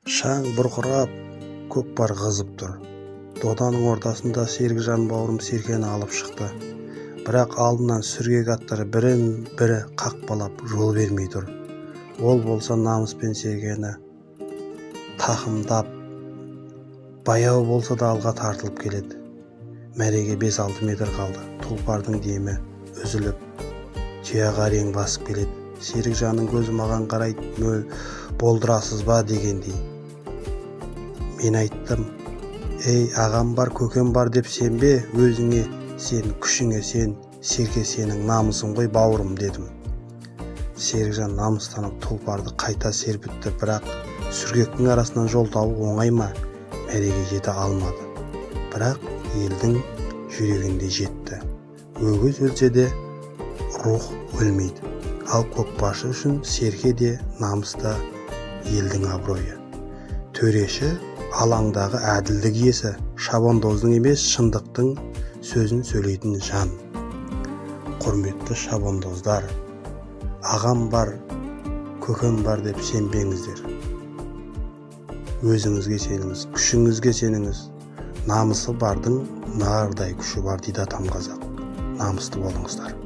Шаң бұрқырап, көкпар қызып тұр. Доданың ортасында Сергіжан бауырым серкені алып шықты. Бірақ алдынан сүргек аттары бірін-бірі қақпалап жол бермей тұр. Ол болса намыспен серкені тақымдап, баяу болса да алға тартылып келеді. Мәреге 5-6 метр қалды. Тұлпардың демі үзіліп, тұяғы әрең басып келеді. Сергіжанның көзі маған қарайды, болдырасыз ба дегендей. Мен айттым, ей ағам бар, көкем бар деп сенбе, өзіңе сен, күшіңе сен, серке сенің намысың ғой бауырым дедім. Сергіжан намыстанып тұлпарды қайта серпітті, бірақ сүргектің арасынан жол табу оңай ма? Мәреге жете алмады. Бірақ елдің жүрегінде жетті. Өгіз өлсе де рух өлмейді. Ал көкбашы үшін серке де намыста елдің абыройы. Төреші алаңдағы әділдік иесі, шабандоздың емес шындықтың сөзін сөйлейтін жан. Құрметті шабандоздар, ағам бар, көкем бар деп сенбеңіздер. Өзіңізге сеніңіз, күшіңізге сеніңіз. Намысы бардың нардай күші бар дейді атам қазақ. Намысты болыңыздар.